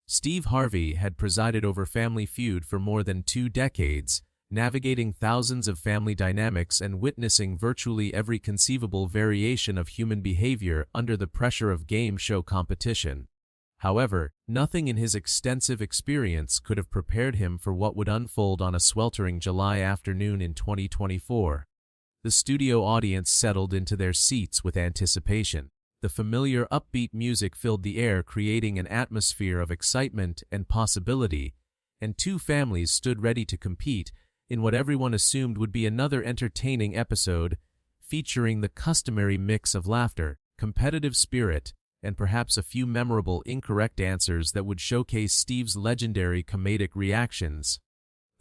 Steve Harvey had presided over Family Feud for more than 2 decades, navigating thousands of family dynamics and witnessing virtually every conceivable variation of human behavior under the pressure of game show competition. However, nothing in his extensive experience could have prepared him for what would unfold on a sweltering July afternoon in 2024. The studio audience settled into their seats with anticipation. The familiar upbeat music filled the air, creating an atmosphere of excitement and possibility, and 2 families stood ready to compete in what everyone assumed would be another entertaining episode, featuring the customary mix of laughter, competitive spirit, and perhaps a few memorable incorrect answers that would showcase Steve's legendary comedic reactions.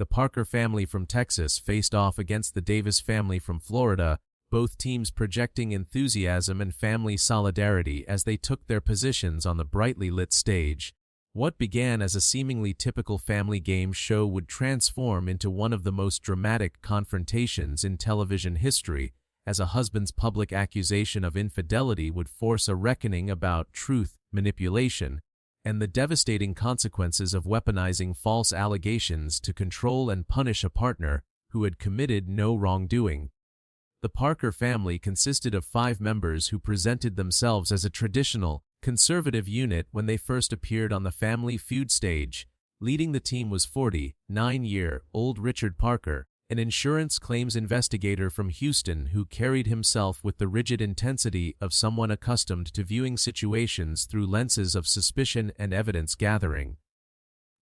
The Parker family from Texas faced off against the Davis family from Florida, both teams projecting enthusiasm and family solidarity as they took their positions on the brightly lit stage. What began as a seemingly typical family game show would transform into one of the most dramatic confrontations in television history, as a husband's public accusation of infidelity would force a reckoning about truth, manipulation, and the devastating consequences of weaponizing false allegations to control and punish a partner who had committed no wrongdoing. The Parker family consisted of 5 members who presented themselves as a traditional, conservative unit when they first appeared on the Family Feud stage. Leading the team was 49-year-old Richard Parker, an insurance claims investigator from Houston who carried himself with the rigid intensity of someone accustomed to viewing situations through lenses of suspicion and evidence gathering.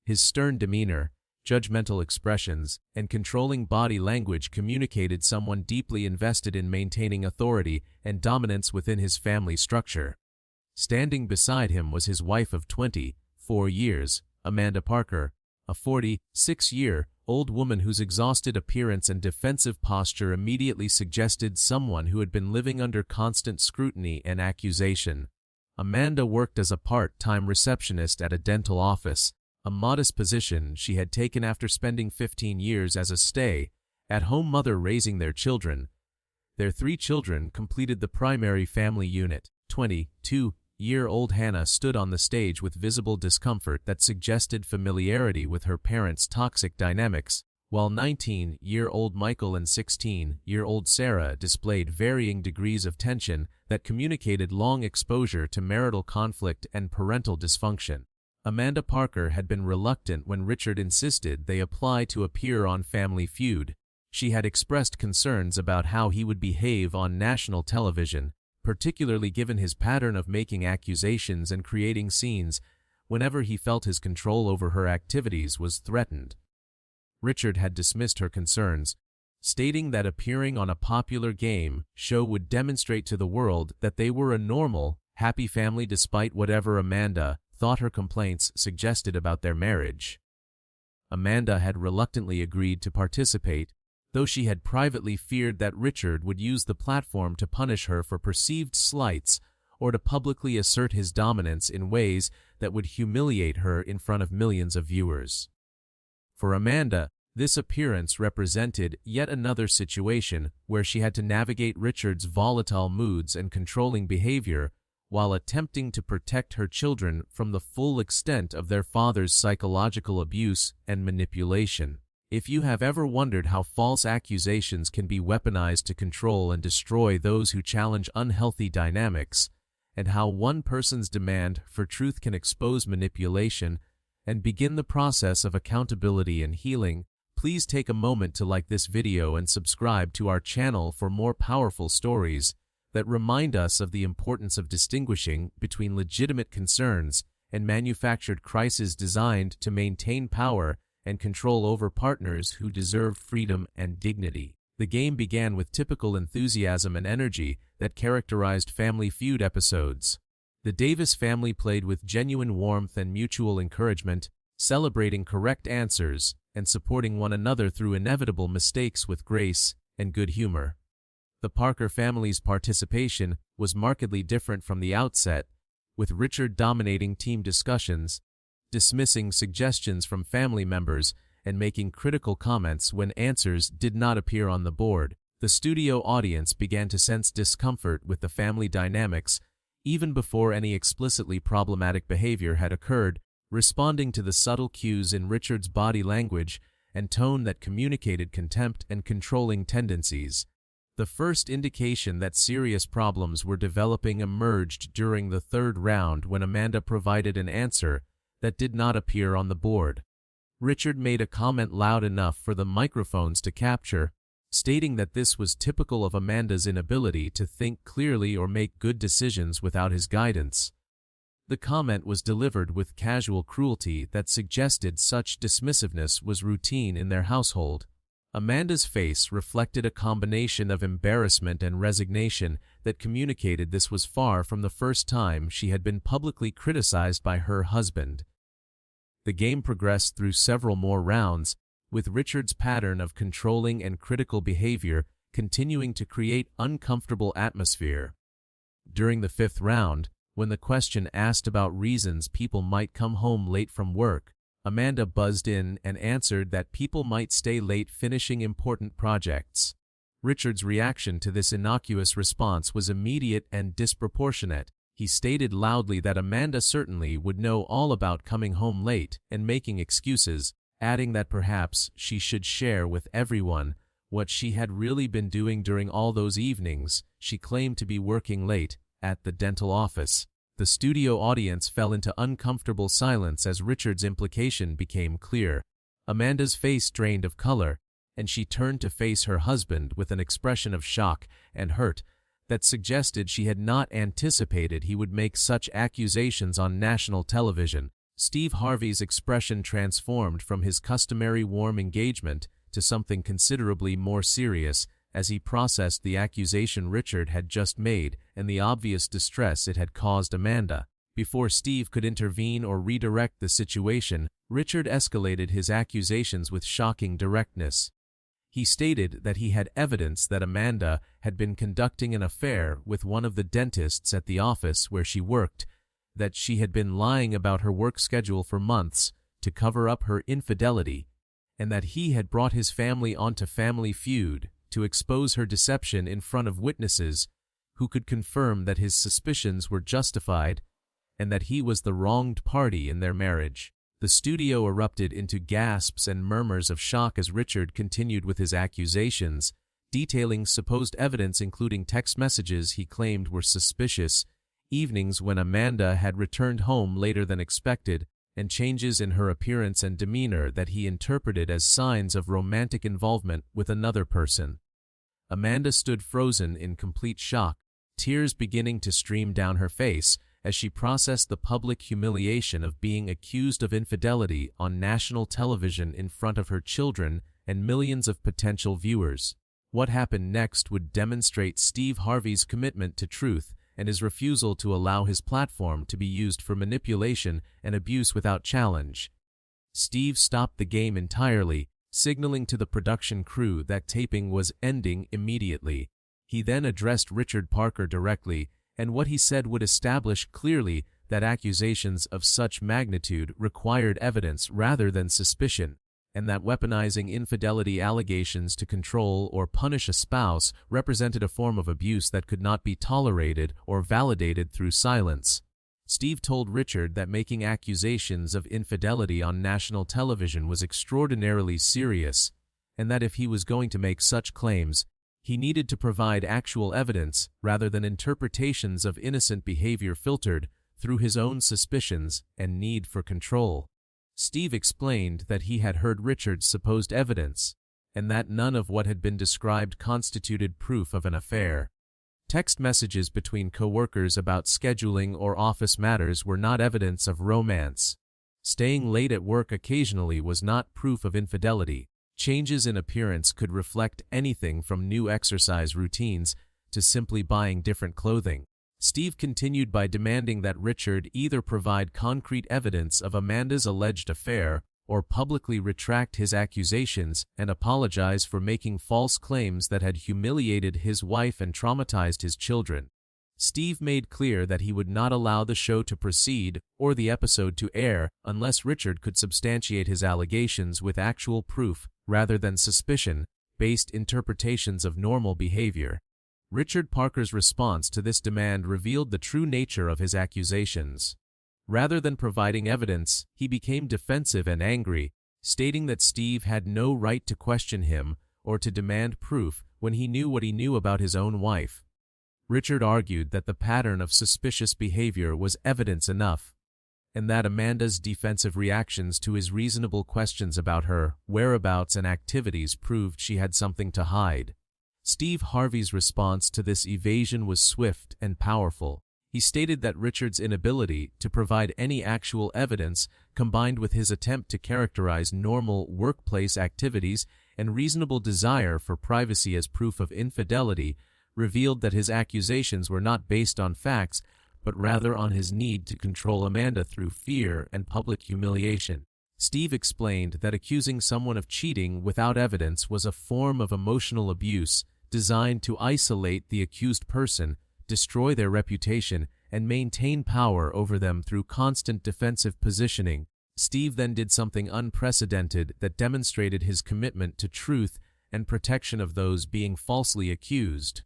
His stern demeanor, judgmental expressions, and controlling body language communicated someone deeply invested in maintaining authority and dominance within his family structure. Standing beside him was his wife of 24 years, Amanda Parker, a 46-year-old woman whose exhausted appearance and defensive posture immediately suggested someone who had been living under constant scrutiny and accusation. Amanda worked as a part-time receptionist at a dental office, a modest position she had taken after spending 15 years as a stay-at-home mother raising their children. Their 3 children completed the primary family unit. 22-year-old Hannah stood on the stage with visible discomfort that suggested familiarity with her parents' toxic dynamics, while 19-year-old Michael and 16-year-old Sarah displayed varying degrees of tension that communicated long exposure to marital conflict and parental dysfunction. Amanda Parker had been reluctant when Richard insisted they apply to appear on Family Feud. She had expressed concerns about how he would behave on national television, particularly given his pattern of making accusations and creating scenes whenever he felt his control over her activities was threatened. Richard had dismissed her concerns, stating that appearing on a popular game show would demonstrate to the world that they were a normal, happy family despite whatever Amanda thought her complaints suggested about their marriage. Amanda had reluctantly agreed to participate, though she had privately feared that Richard would use the platform to punish her for perceived slights or to publicly assert his dominance in ways that would humiliate her in front of millions of viewers. For Amanda, this appearance represented yet another situation where she had to navigate Richard's volatile moods and controlling behavior while attempting to protect her children from the full extent of their father's psychological abuse and manipulation. If you have ever wondered how false accusations can be weaponized to control and destroy those who challenge unhealthy dynamics, and how one person's demand for truth can expose manipulation and begin the process of accountability and healing, please take a moment to like this video and subscribe to our channel for more powerful stories that remind us of the importance of distinguishing between legitimate concerns and manufactured crises designed to maintain power and control over partners who deserve freedom and dignity. The game began with typical enthusiasm and energy that characterized Family Feud episodes. The Davis family played with genuine warmth and mutual encouragement, celebrating correct answers and supporting one another through inevitable mistakes with grace and good humor. The Parker family's participation was markedly different from the outset, with Richard dominating team discussions, dismissing suggestions from family members, and making critical comments when answers did not appear on the board. The studio audience began to sense discomfort with the family dynamics even before any explicitly problematic behavior had occurred, responding to the subtle cues in Richard's body language and tone that communicated contempt and controlling tendencies. The first indication that serious problems were developing emerged during the third round when Amanda provided an answer that did not appear on the board. Richard made a comment loud enough for the microphones to capture, stating that this was typical of Amanda's inability to think clearly or make good decisions without his guidance. The comment was delivered with casual cruelty that suggested such dismissiveness was routine in their household. Amanda's face reflected a combination of embarrassment and resignation that communicated this was far from the first time she had been publicly criticized by her husband. The game progressed through several more rounds, with Richard's pattern of controlling and critical behavior continuing to create uncomfortable atmosphere. During the fifth round, when the question asked about reasons people might come home late from work, Amanda buzzed in and answered that people might stay late finishing important projects. Richard's reaction to this innocuous response was immediate and disproportionate. He stated loudly that Amanda certainly would know all about coming home late and making excuses, adding that perhaps she should share with everyone what she had really been doing during all those evenings she claimed to be working late at the dental office. The studio audience fell into uncomfortable silence as Richard's implication became clear. Amanda's face drained of color, and she turned to face her husband with an expression of shock and hurt that suggested she had not anticipated he would make such accusations on national television. Steve Harvey's expression transformed from his customary warm engagement to something considerably more serious as he processed the accusation Richard had just made and the obvious distress it had caused Amanda. Before Steve could intervene or redirect the situation, Richard escalated his accusations with shocking directness. He stated that he had evidence that Amanda had been conducting an affair with one of the dentists at the office where she worked, that she had been lying about her work schedule for months to cover up her infidelity, and that he had brought his family onto Family Feud to expose her deception in front of witnesses who could confirm that his suspicions were justified and that he was the wronged party in their marriage. The studio erupted into gasps and murmurs of shock as Richard continued with his accusations, detailing supposed evidence including text messages he claimed were suspicious, evenings when Amanda had returned home later than expected, and changes in her appearance and demeanor that he interpreted as signs of romantic involvement with another person. Amanda stood frozen in complete shock, tears beginning to stream down her face as she processed the public humiliation of being accused of infidelity on national television in front of her children and millions of potential viewers. What happened next would demonstrate Steve Harvey's commitment to truth and his refusal to allow his platform to be used for manipulation and abuse without challenge. Steve stopped the game entirely, signaling to the production crew that taping was ending immediately. He then addressed Richard Parker directly, and what he said would establish clearly that accusations of such magnitude required evidence rather than suspicion, and that weaponizing infidelity allegations to control or punish a spouse represented a form of abuse that could not be tolerated or validated through silence. Steve told Richard that making accusations of infidelity on national television was extraordinarily serious, and that if he was going to make such claims, he needed to provide actual evidence rather than interpretations of innocent behavior filtered through his own suspicions and need for control. Steve explained that he had heard Richard's supposed evidence, and that none of what had been described constituted proof of an affair. Text messages between co-workers about scheduling or office matters were not evidence of romance. Staying late at work occasionally was not proof of infidelity. Changes in appearance could reflect anything from new exercise routines to simply buying different clothing. Steve continued by demanding that Richard either provide concrete evidence of Amanda's alleged affair or publicly retract his accusations and apologize for making false claims that had humiliated his wife and traumatized his children. Steve made clear that he would not allow the show to proceed or the episode to air unless Richard could substantiate his allegations with actual proof rather than suspicion-based interpretations of normal behavior. Richard Parker's response to this demand revealed the true nature of his accusations. Rather than providing evidence, he became defensive and angry, stating that Steve had no right to question him or to demand proof when he knew what he knew about his own wife. Richard argued that the pattern of suspicious behavior was evidence enough, and that Amanda's defensive reactions to his reasonable questions about her whereabouts and activities proved she had something to hide. Steve Harvey's response to this evasion was swift and powerful. He stated that Richard's inability to provide any actual evidence, combined with his attempt to characterize normal workplace activities and reasonable desire for privacy as proof of infidelity, revealed that his accusations were not based on facts, but rather on his need to control Amanda through fear and public humiliation. Steve explained that accusing someone of cheating without evidence was a form of emotional abuse designed to isolate the accused person, destroy their reputation, and maintain power over them through constant defensive positioning. Steve then did something unprecedented that demonstrated his commitment to truth and protection of those being falsely accused.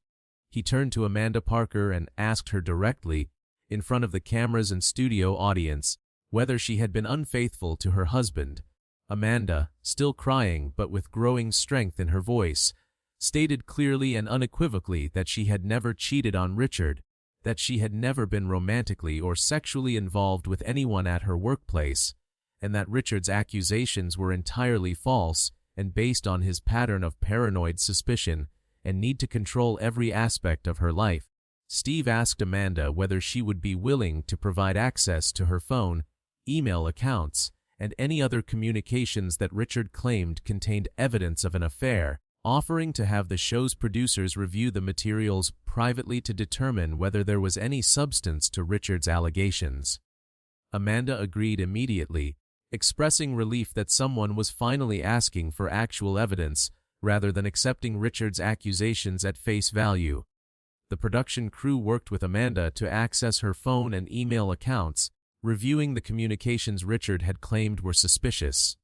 He turned to Amanda Parker and asked her directly, in front of the cameras and studio audience, whether she had been unfaithful to her husband. Amanda, still crying but with growing strength in her voice, stated clearly and unequivocally that she had never cheated on Richard, that she had never been romantically or sexually involved with anyone at her workplace, and that Richard's accusations were entirely false and based on his pattern of paranoid suspicion and need to control every aspect of her life. Steve asked Amanda whether she would be willing to provide access to her phone, email accounts, and any other communications that Richard claimed contained evidence of an affair, offering to have the show's producers review the materials privately to determine whether there was any substance to Richard's allegations. Amanda agreed immediately, expressing relief that someone was finally asking for actual evidence rather than accepting Richard's accusations at face value. The production crew worked with Amanda to access her phone and email accounts, reviewing the communications Richard had claimed were suspicious.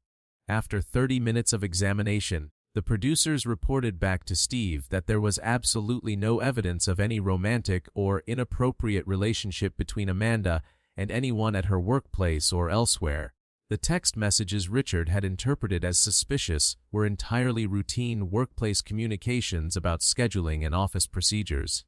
After 30 minutes of examination, the producers reported back to Steve that there was absolutely no evidence of any romantic or inappropriate relationship between Amanda and anyone at her workplace or elsewhere. The text messages Richard had interpreted as suspicious were entirely routine workplace communications about scheduling and office procedures.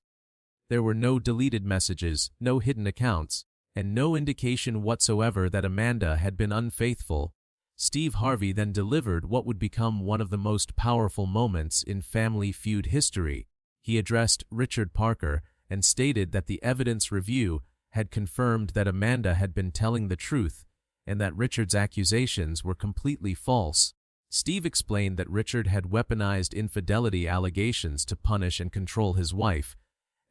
There were no deleted messages, no hidden accounts, and no indication whatsoever that Amanda had been unfaithful. Steve Harvey then delivered what would become one of the most powerful moments in Family Feud history. He addressed Richard Parker and stated that the evidence review had confirmed that Amanda had been telling the truth and that Richard's accusations were completely false. Steve explained that Richard had weaponized infidelity allegations to punish and control his wife,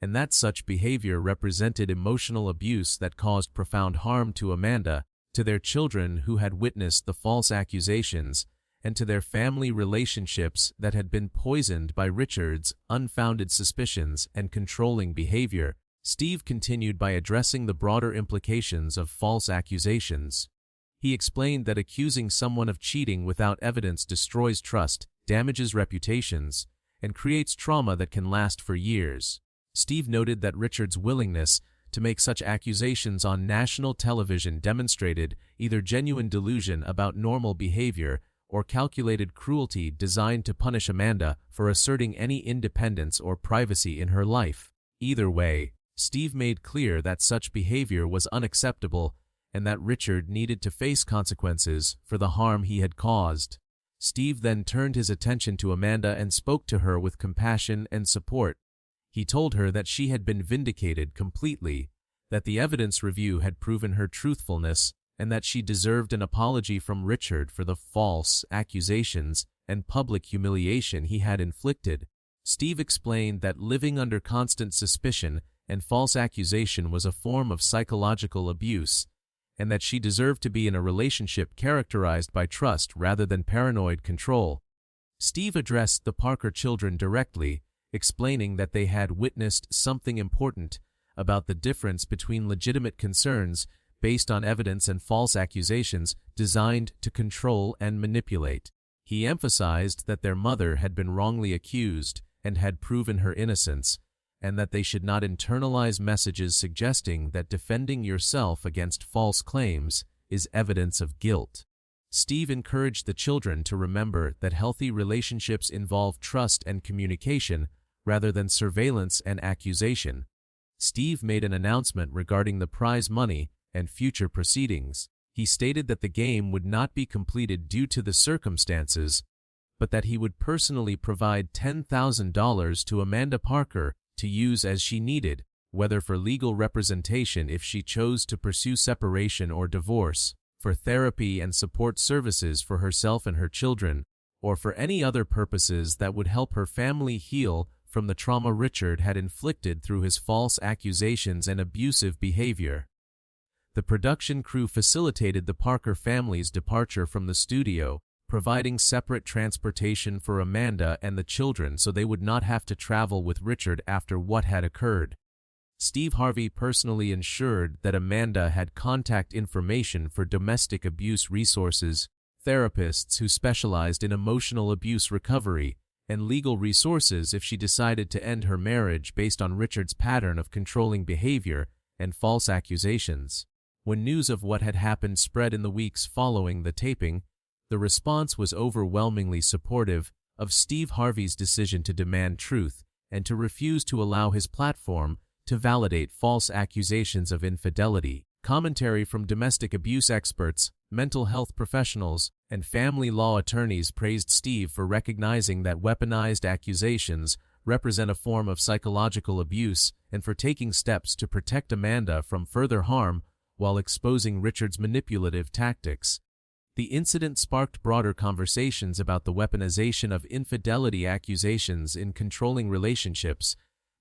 and that such behavior represented emotional abuse that caused profound harm to Amanda, to their children who had witnessed the false accusations, and to their family relationships that had been poisoned by Richard's unfounded suspicions and controlling behavior. Steve continued by addressing the broader implications of false accusations. He explained that accusing someone of cheating without evidence destroys trust, damages reputations, and creates trauma that can last for years. Steve noted that Richard's willingness to make such accusations on national television demonstrated either genuine delusion about normal behavior or calculated cruelty designed to punish Amanda for asserting any independence or privacy in her life. Either way, Steve made clear that such behavior was unacceptable and that Richard needed to face consequences for the harm he had caused. Steve then turned his attention to Amanda and spoke to her with compassion and support. He told her that she had been vindicated completely, that the evidence review had proven her truthfulness, and that she deserved an apology from Richard for the false accusations and public humiliation he had inflicted. Steve explained that living under constant suspicion and false accusation was a form of psychological abuse, and that she deserved to be in a relationship characterized by trust rather than paranoid control. Steve addressed the Parker children directly, explaining that they had witnessed something important about the difference between legitimate concerns based on evidence and false accusations designed to control and manipulate. He emphasized that their mother had been wrongly accused and had proven her innocence, and that they should not internalize messages suggesting that defending yourself against false claims is evidence of guilt. Steve encouraged the children to remember that healthy relationships involve trust and communication rather than surveillance and accusation. Steve made an announcement regarding the prize money and future proceedings. He stated that the game would not be completed due to the circumstances, but that he would personally provide $10,000 to Amanda Parker to use as she needed, whether for legal representation if she chose to pursue separation or divorce, for therapy and support services for herself and her children, or for any other purposes that would help her family heal from the trauma Richard had inflicted through his false accusations and abusive behavior. The production crew facilitated the Parker family's departure from the studio, providing separate transportation for Amanda and the children so they would not have to travel with Richard after what had occurred. Steve Harvey personally ensured that Amanda had contact information for domestic abuse resources, therapists who specialized in emotional abuse recovery, and legal resources if she decided to end her marriage based on Richard's pattern of controlling behavior and false accusations. When news of what had happened spread in the weeks following the taping, the response was overwhelmingly supportive of Steve Harvey's decision to demand truth and to refuse to allow his platform to validate false accusations of infidelity. Commentary from domestic abuse experts, mental health professionals, and family law attorneys praised Steve for recognizing that weaponized accusations represent a form of psychological abuse and for taking steps to protect Amanda from further harm while exposing Richard's manipulative tactics. The incident sparked broader conversations about the weaponization of infidelity accusations in controlling relationships,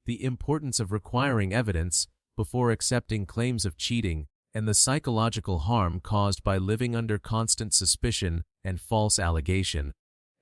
the importance of requiring evidence before accepting claims of cheating, and the psychological harm caused by living under constant suspicion and false allegation.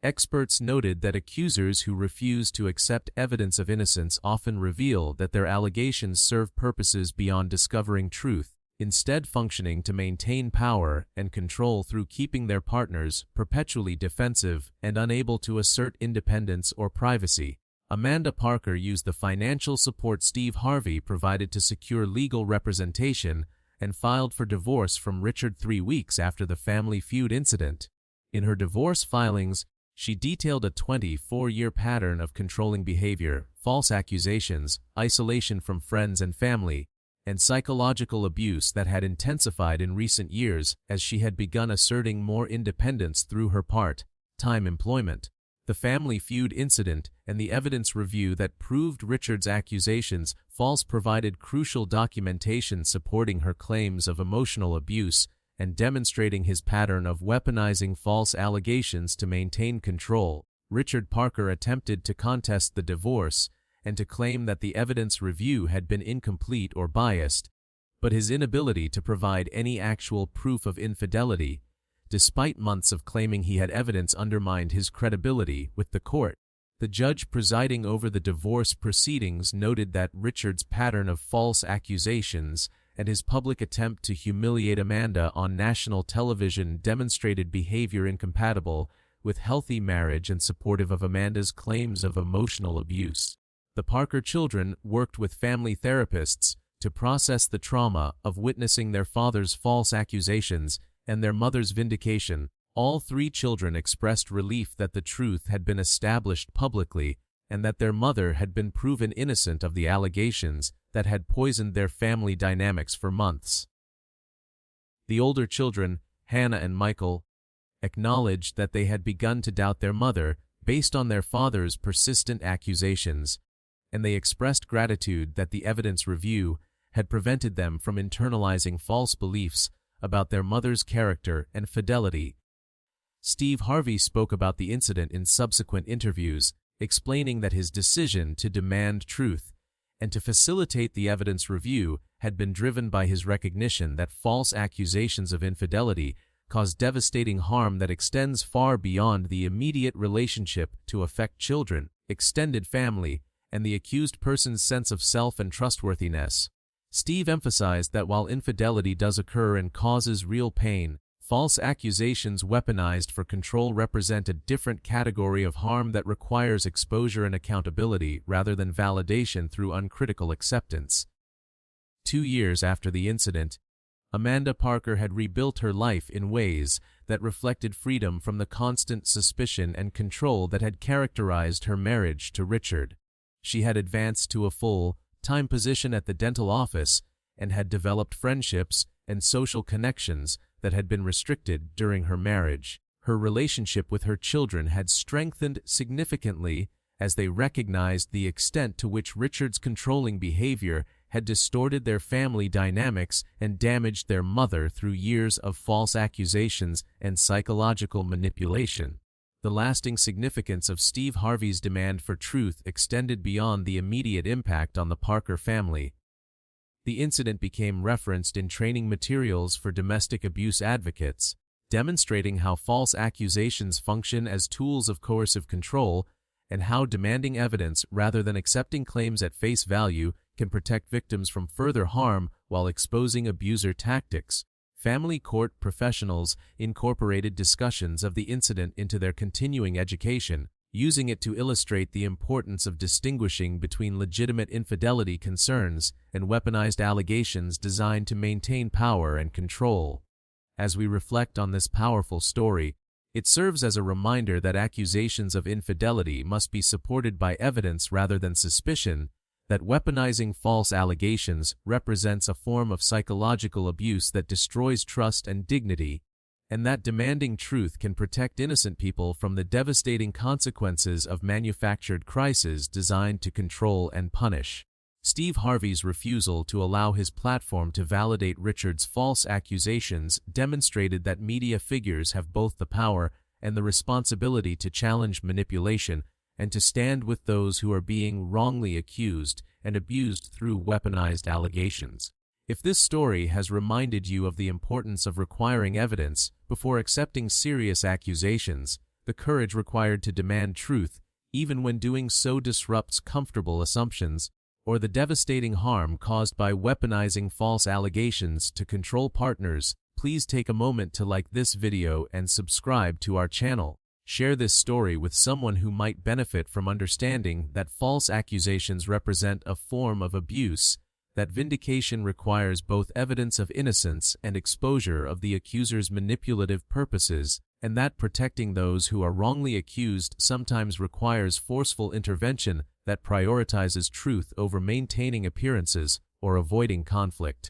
Experts noted that accusers who refuse to accept evidence of innocence often reveal that their allegations serve purposes beyond discovering truth, instead functioning to maintain power and control through keeping their partners perpetually defensive and unable to assert independence or privacy. Amanda Parker used the financial support Steve Harvey provided to secure legal representation and filed for divorce from Richard 3 weeks after the Family Feud incident. In her divorce filings, she detailed a 24-year pattern of controlling behavior, false accusations, isolation from friends and family, and psychological abuse that had intensified in recent years as she had begun asserting more independence through her part-time employment. The Family Feud incident and the evidence review that proved Richard's accusations false provided crucial documentation supporting her claims of emotional abuse and demonstrating his pattern of weaponizing false allegations to maintain control. Richard Parker attempted to contest the divorce and to claim that the evidence review had been incomplete or biased, but his inability to provide any actual proof of infidelity, despite months of claiming he had evidence, undermined his credibility with the court. The judge presiding over the divorce proceedings noted that Richard's pattern of false accusations and his public attempt to humiliate Amanda on national television demonstrated behavior incompatible with healthy marriage and supportive of Amanda's claims of emotional abuse. The Parker children worked with family therapists to process the trauma of witnessing their father's false accusations and their mother's vindication. All 3 children expressed relief that the truth had been established publicly and that their mother had been proven innocent of the allegations that had poisoned their family dynamics for months. The older children, Hannah and Michael, acknowledged that they had begun to doubt their mother based on their father's persistent accusations, and they expressed gratitude that the evidence review had prevented them from internalizing false beliefs about their mother's character and fidelity. Steve Harvey spoke about the incident in subsequent interviews, explaining that his decision to demand truth and to facilitate the evidence review had been driven by his recognition that false accusations of infidelity cause devastating harm that extends far beyond the immediate relationship to affect children, extended family, and the accused person's sense of self and trustworthiness. Steve emphasized that while infidelity does occur and causes real pain, False accusations weaponized for control represent a different category of harm that requires exposure and accountability rather than validation through uncritical acceptance. 2 years after the incident, Amanda Parker had rebuilt her life in ways that reflected freedom from the constant suspicion and control that had characterized her marriage to Richard. She had advanced to a full-time position at the dental office and had developed friendships and social connections that had been restricted during her marriage. Her relationship with her children had strengthened significantly as they recognized the extent to which Richard's controlling behavior had distorted their family dynamics and damaged their mother through years of false accusations and psychological manipulation. The lasting significance of Steve Harvey's demand for truth extended beyond the immediate impact on the Parker family. The incident became referenced in training materials for domestic abuse advocates, demonstrating how false accusations function as tools of coercive control and how demanding evidence rather than accepting claims at face value can protect victims from further harm while exposing abuser tactics. Family court professionals incorporated discussions of the incident into their continuing education, using it to illustrate the importance of distinguishing between legitimate infidelity concerns and weaponized allegations designed to maintain power and control. As we reflect on this powerful story, it serves as a reminder that accusations of infidelity must be supported by evidence rather than suspicion, that weaponizing false allegations represents a form of psychological abuse that destroys trust and dignity, and that demanding truth can protect innocent people from the devastating consequences of manufactured crises designed to control and punish. Steve Harvey's refusal to allow his platform to validate Richard's false accusations demonstrated that media figures have both the power and the responsibility to challenge manipulation and to stand with those who are being wrongly accused and abused through weaponized allegations. If this story has reminded you of the importance of requiring evidence before accepting serious accusations, the courage required to demand truth, even when doing so disrupts comfortable assumptions, or the devastating harm caused by weaponizing false allegations to control partners, please take a moment to like this video and subscribe to our channel. Share this story with someone who might benefit from understanding that false accusations represent a form of abuse, that vindication requires both evidence of innocence and exposure of the accuser's manipulative purposes, and that protecting those who are wrongly accused sometimes requires forceful intervention that prioritizes truth over maintaining appearances or avoiding conflict.